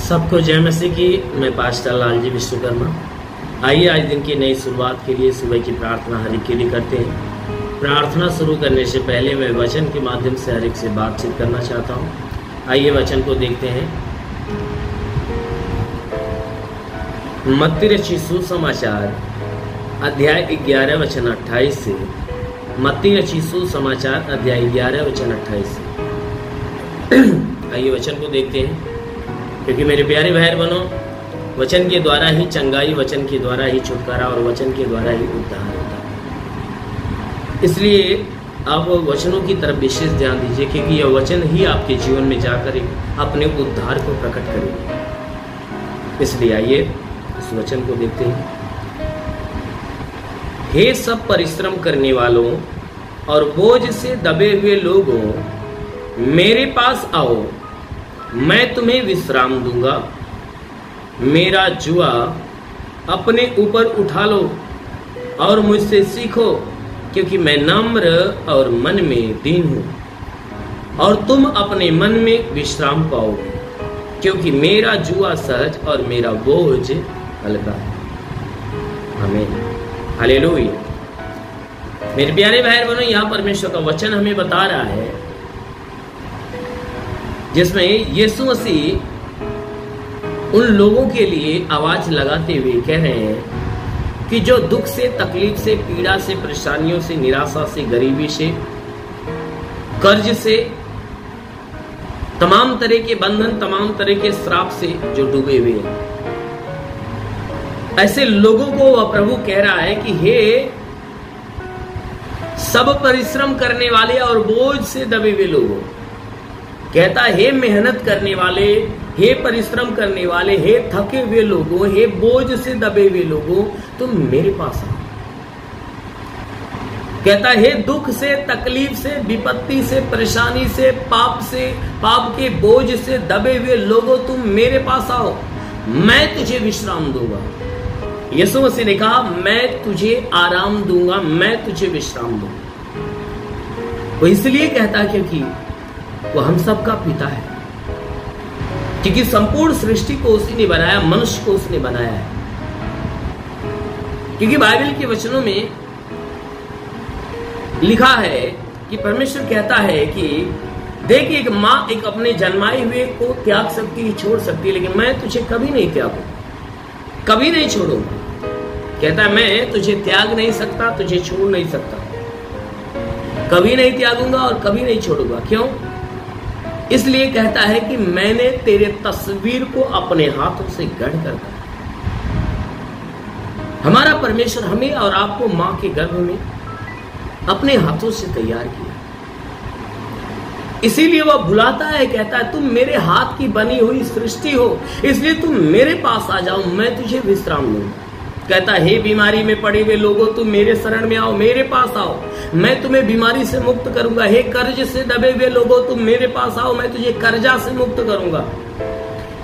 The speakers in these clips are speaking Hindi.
सबको जय मसीह की। मैं पास्टर लालजी विश्वकर्मा। आइए आज दिन की नई शुरुआत के लिए सुबह की प्रार्थना हर एक के लिए करते हैं। प्रार्थना शुरू करने से पहले मैं वचन के माध्यम से हर एक से बातचीत करना चाहता हूँ। आइए वचन को देखते हैं। मत्ती रचित सुसमाचार अध्याय 11 वचन 28 से। मत्ती रचित सुसमाचार अध्याय 11 वचन 28 से। आइए वचन को देखते हैं। क्योंकि मेरे प्यारे भाई बहनों, वचन के द्वारा ही चंगाई, वचन के द्वारा ही छुटकारा और वचन के द्वारा ही उद्धार होता है। इसलिए आप वचनों की तरफ विशेष ध्यान दीजिए, क्योंकि यह वचन ही आपके जीवन में जाकर अपने उद्धार को प्रकट करेंगे। इसलिए आइए इस वचन को देखते हैं। हे सब परिश्रम करने वालों और बोझ से दबे हुए लोगों, मेरे पास आओ, मैं तुम्हें विश्राम दूंगा। मेरा जुआ अपने ऊपर उठा लो और मुझसे सीखो, क्योंकि मैं नम्र और मन में दीन हूं, और तुम अपने मन में विश्राम पाओगे, क्योंकि मेरा जुआ सहज और मेरा बोझ हल्का है। आमीन, हालेलुया। मेरे प्यारे भाई बहनों, यहाँ परमेश्वर का वचन हमें बता रहा है, जिसमें यीशु मसीह उन लोगों के लिए आवाज लगाते हुए कह रहे हैं कि जो दुख से, तकलीफ से, पीड़ा से, परेशानियों से, निराशा से, गरीबी से, कर्ज से, तमाम तरह के बंधन, तमाम तरह के श्राप से जो डूबे हुए हैं, ऐसे लोगों को वह प्रभु कह रहा है कि हे सब परिश्रम करने वाले और बोझ से दबे हुए लोगों, कहता हे मेहनत करने वाले, हे परिश्रम करने वाले, हे थके हुए लोगों, हे बोझ से दबे हुए लोगों, तुम मेरे पास आओ। कहता हे दुख से, तकलीफ से, विपत्ति से, परेशानी से, पाप के बोझ से दबे हुए लोगों, तुम मेरे पास आओ, मैं तुझे विश्राम दूंगा। यीशु मसीह ने कहा मैं तुझे आराम दूंगा, मैं तुझे विश्राम दूंगा। वो इसलिए कहता क्योंकि वो हम सबका पिता है, क्योंकि संपूर्ण सृष्टि को उसी ने बनाया, मनुष्य को उसने बनाया है। क्योंकि बाइबल के वचनों में लिखा है कि परमेश्वर कहता है कि देख, एक माँ एक अपने जन्माए हुए को त्याग सकती है, छोड़ सकती है, लेकिन मैं तुझे कभी नहीं त्यागूं, कभी नहीं छोड़ूंगा। कहता है मैं तुझे त्याग नहीं सकता, तुझे छोड़ नहीं सकता, कभी नहीं त्यागूंगा और कभी नहीं छोड़ूंगा। क्यों? इसलिए कहता है कि मैंने तेरे तस्वीर को अपने हाथों से गढ़ कर रखा। हमारा परमेश्वर हमें और आपको मां के गर्भ में अपने हाथों से तैयार किया, इसीलिए वह बुलाता है, कहता है तुम मेरे हाथ की बनी हुई सृष्टि हो, इसलिए तुम मेरे पास आ जाओ, मैं तुझे विश्राम दूंगा। कहता है हे बीमारी में पड़े हुए लोगों, तुम मेरे शरण में आओ, मेरे पास आओ, मैं तुम्हें बीमारी से मुक्त करूंगा। हे कर्ज से दबे हुए लोगों, तुम मेरे पास आओ, मैं तुझे कर्जा से मुक्त करूंगा।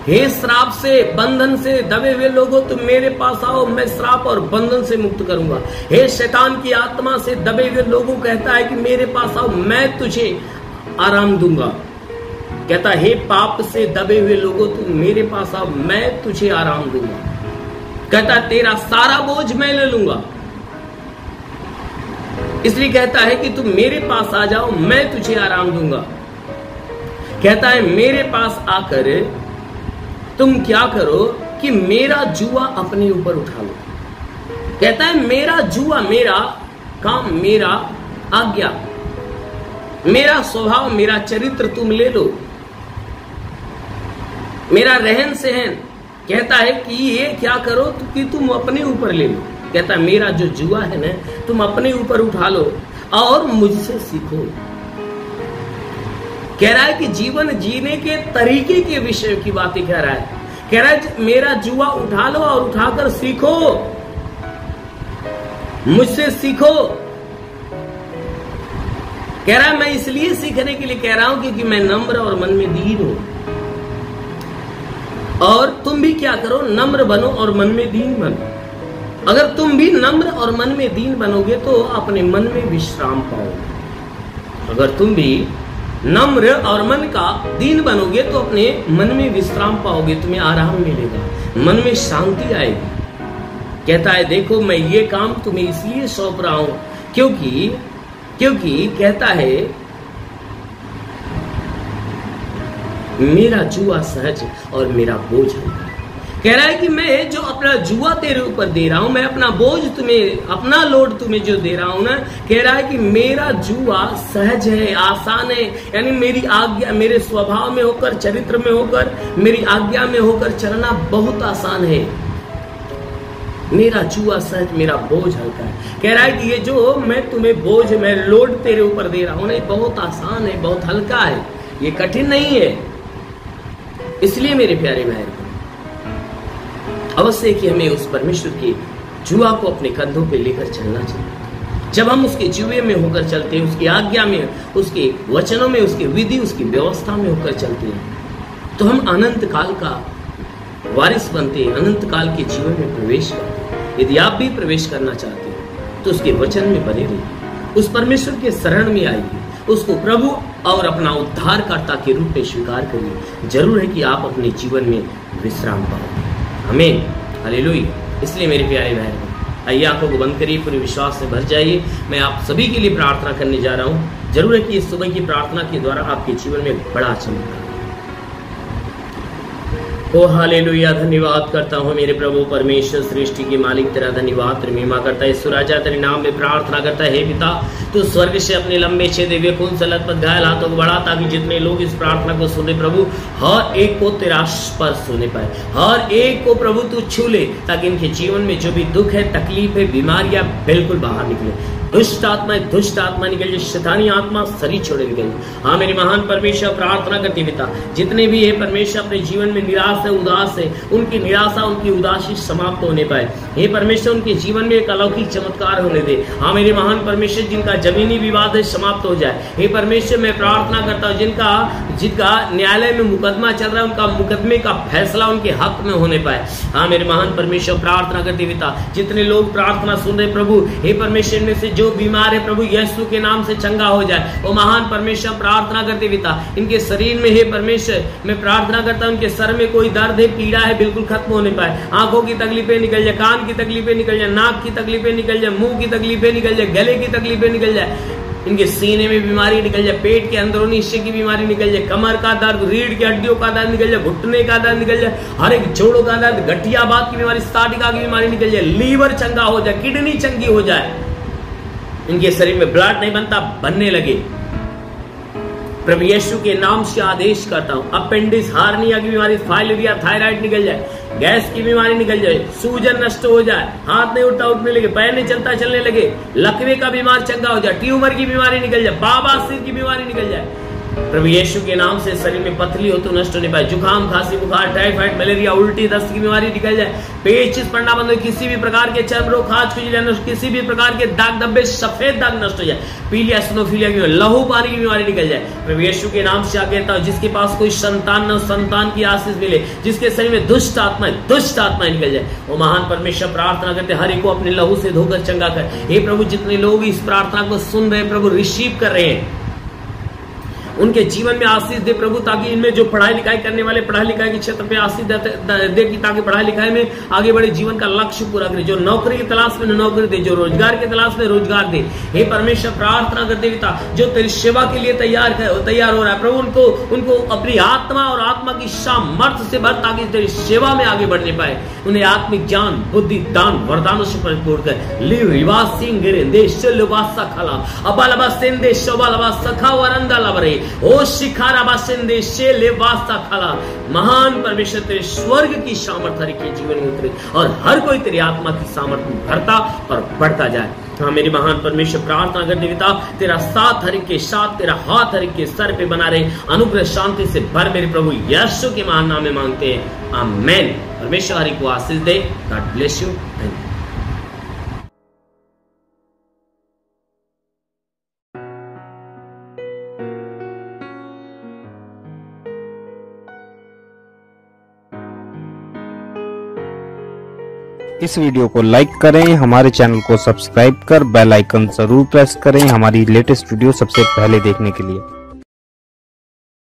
हे श्राप से, बंधन से दबे हुए लोगों, तुम मेरे पास आओ, मैं श्राप और बंधन से मुक्त करूंगा। हे शैतान की आत्मा से दबे हुए लोगों, कहता है कि मेरे पास आओ, मैं तुझे आराम दूंगा। कहता हे पाप से दबे हुए लोगों, तुम मेरे पास आओ, मैं तुझे आराम दूंगा। कहता तेरा सारा बोझ मैं ले लूंगा, इसलिए कहता है कि तुम मेरे पास आ जाओ, मैं तुझे आराम दूंगा। कहता है मेरे पास आकर तुम क्या करो कि मेरा जुआ अपने ऊपर उठा लो। कहता है मेरा जुआ, मेरा काम, मेरा आज्ञा, मेरा स्वभाव, मेरा चरित्र तुम ले लो, मेरा रहन सहन। कहता है कि ये क्या करो कि तुम अपने ऊपर ले लो। कहता है मेरा जो जुआ है ना, तुम अपने ऊपर उठा लो और मुझसे सीखो। कह रहा है कि जीवन जीने के तरीके के विषय की बातें कह रहा है। कह रहा है मेरा जुआ उठा लो और उठाकर सीखो, मुझसे सीखो। कह रहा है मैं इसलिए सीखने के लिए कह रहा हूं क्योंकि मैं नम्र और मन में दीन हूं, और तुम भी क्या करो, नम्र बनो और मन में दीन बनो। अगर तुम भी नम्र और मन में दीन बनोगे तो अपने मन में विश्राम पाओगे। अगर तुम भी नम्र और मन का दीन बनोगे तो अपने मन में विश्राम पाओगे, तुम्हें आराम मिलेगा, मन में शांति आएगी। कहता है देखो मैं ये काम तुम्हें इसलिए सौंप रहा हूं क्योंकि कहता है मेरा जुआ सहज और मेरा बोझ हल्का। कह रहा है कि मैं जो अपना जुआ तेरे ऊपर दे रहा हूं, मैं अपना बोझ तुम्हें, अपना लोड तुम्हें जो दे रहा हूं ना, कह रहा है कि मेरा जुआ सहज है, आसान है। यानी मेरी आज्ञा, मेरे स्वभाव में होकर, चरित्र में होकर, मेरी आज्ञा में होकर चलना बहुत आसान है। मेरा जुआ सहज, मेरा बोझ हल्का है। कह रहा है कि ये जो मैं तुम्हें बोझ, मैं लोड तेरे ऊपर दे रहा हूं ना, बहुत आसान है, बहुत हल्का है, ये कठिन नहीं है। इसलिए मेरे प्यारे भाई अवश्य कि हमें उस परमेश्वर के जुआ को अपने कंधों पे लेकर चलना चाहिए। जब हम उसके जुए में होकर चलते हैं, उसकी आज्ञा में, उसके वचनों में, उसकी विधि, उसकी व्यवस्था में होकर चलते हैं, तो हम अनंत काल का वारिस बनते हैं, अनंत काल के जीवन में प्रवेश करते हैं। यदि आप भी प्रवेश करना चाहते हैं तो उसके वचन में बने रहिए, उस परमेश्वर के शरण में आइए, उसको प्रभु और अपना उद्धारकर्ता के रूप में स्वीकार करिए। जरूर है कि आप अपने जीवन में विश्राम पाओगे। आमीन, हालेलुया। इसलिए मेरे प्यारे भाई आइए आंखों को बंद करिए, पूरे विश्वास से भर जाइए। मैं आप सभी के लिए प्रार्थना करने जा रहा हूं। जरूर है कि इस सुबह की प्रार्थना के द्वारा आपके जीवन में बड़ा चमत्कार। ओ हालेलुया, धन्यवाद करता हूँ मेरे प्रभु परमेश्वर सृष्टि के मालिक, तेरा धन्यवाद, तेरी महिमा करता है। सुराजा तेरे नाम में प्रार्थना करता है। हे पिता, तू स्वर्ग से अपने लंबे छे दिव्य खून से लथपथ घायल हाथों को बढ़ा, ताकि जितने लोग इस प्रार्थना को सुने प्रभु, हर एक को तेरा स्पर्श होने पाए, हर एक को प्रभु तू छू ले, ताकि इनके जीवन में जो भी दुख है, तकलीफ है, बीमारियां बिल्कुल बाहर निकले, दुष्ट आत्मा निकल जाए, शैतानी आत्मा शरीर छोड़े निकल जाए। हाँ मेरी महान परमेश्वर, प्रार्थना करती पिता, जितने भी है परमेश्वर अपने जीवन में निराश है, उदास है, उनकी निराशा, उनकी उदासी समाप्त होने पाए। हे परमेश्वर, उनके जीवन में एक अलौकिक चमत्कार होने दे। हाँ मेरे महान परमेश्वर, जिनका जमीनी विवाद है समाप्त हो जाए। हे परमेश्वर, मैं प्रार्थना करता हूँ जिनका न्यायालय में मुकदमा चल रहा है, उनका मुकदमे का फैसला उनके हक में होने पाए। हाँ मेरे महान परमेश्वर, प्रार्थना करती पिता, जितने लोग प्रार्थना सुन रहे प्रभु, हे परमेश्वर, में से जो बीमार है प्रभु, यीशु के नाम से चंगा हो जाए। वो महान परमेश्वर, प्रार्थना करते पिता, इनके शरीर में हे परमेश्वर, मैं प्रार्थना करता हूं उनके सर में कोई दर्द है, पीड़ा है, बिल्कुल खत्म होने पाए। आंखों की तकलीफें निकल जाए, कान की तकलीफें निकल जाए, नाक की तकलीफें निकल जाए, मुंह की तकलीफें निकल जाए, गले की तकलीफें निकल जाए, इनके सीने में बीमारी निकल जाए, पेट के अंदरूनी हिस्से की बीमारी निकल जाए, कमर का दर्द, रीढ़ की हड्डियों का दर्द निकल जाए, घुटने का दर्द निकल जाए, हर एक जोड़ों का दर्द, गठियाबात की बीमारी, स्टार्टिका की बीमारी निकल जाए, लीवर चंगा हो जाए, किडनी चंगी हो जाए, इनके शरीर में ब्लड नहीं बनता, बनने लगे। प्रभु यीशु के नाम से आदेश करता हूं, अपेंडिक्स, हार्निया की बीमारी, फाइलेरिया, थायराइड निकल जाए, गैस की बीमारी निकल जाए, सूजन नष्ट हो जाए, हाथ नहीं उठता उठने लगे, पैर नहीं चलता चलने लगे, लकवे का बीमार चंगा हो जाए, ट्यूमर की बीमारी निकल जाए, बवासीर की बीमारी निकल जाए। प्रभु यीशु के नाम से शरीर में पथरी हो तो नष्ट होने पाए, जुकाम, खांसी, बुखार, टाइफाइड, मलेरिया, उल्टी, दस्त की बीमारी निकल जाए, पेचिश पड़ना बंद हो, किसी भी प्रकार के चर्म रोग, खाज खुजली, किसी भी प्रकार के दाग धब्बे, सफेद दाग नष्ट हो जाए, पीलिया, एसिनोफिलिया की, लहू पानी की बीमारी निकल जाए। प्रभु यीशु के नाम से कहता हूं, जिसके पास कोई संतान न, संतान की आशीष मिले, जिसके शरीर में दुष्ट आत्मा निकल जाए। वो महान परमेश्वर, प्रार्थना करते हर एक को अपने लहू से धोकर चंगा कर। हे प्रभु, जितने लोग इस प्रार्थना को सुन रहे प्रभु, रिसीव कर रहे हैं, उनके जीवन में आशीष दे प्रभु, ताकि इनमें जो पढ़ाई लिखाई करने वाले पढ़ाई लिखाई के क्षेत्र पे आशीष दे कि ताकि पढ़ाई लिखाई में आगे बढ़े, जीवन का लक्ष्य पूरा करे, जो नौकरी की तलाश में नौकरी दे, जो रोजगार की तलाश में रोजगार दे। हे परमेश्वर, प्रार्थना करते पिता, जो तेरी सेवा के लिए तैयार हो रहा है प्रभु, उनको अपनी आत्मा और आत्मा की सामर्थ्य से भर, ताकि तेरी सेवा में आगे बढ़ने पाए। उन्हें आत्मिक ज्ञान, बुद्धि, दान, वरदानों से परिपूर्ण कर। लिव रिवास सिंह देश लुबासा खला अबालबा सेंदे शबालबा सखा वरंदा लबरे ओ शिखारा बासिंदे से ले वास्ता खाला। महान परमेश्वर, तेरे स्वर्ग की सामर्थ्य के जीवन में उतरे और हर कोई तेरी आत्मा की सामर्थ्य में भरता और बढ़ता जाए। हाँ मेरी महान परमेश्वर, प्रार्थना करते पिता, तेरा साथ हर एक के साथ, तेरा हाथ हर एक के सर पे बना रहे, अनुग्रह शांति से भर मेरे प्रभु यीशु के महान नाम में मांगते हैं, आमेन। परमेश्वर हरि को आशीष दे। God bless you. इस वीडियो को लाइक करें, हमारे चैनल को सब्सक्राइब कर बेल आइकन जरूर प्रेस करें हमारी लेटेस्ट वीडियो सबसे पहले देखने के लिए।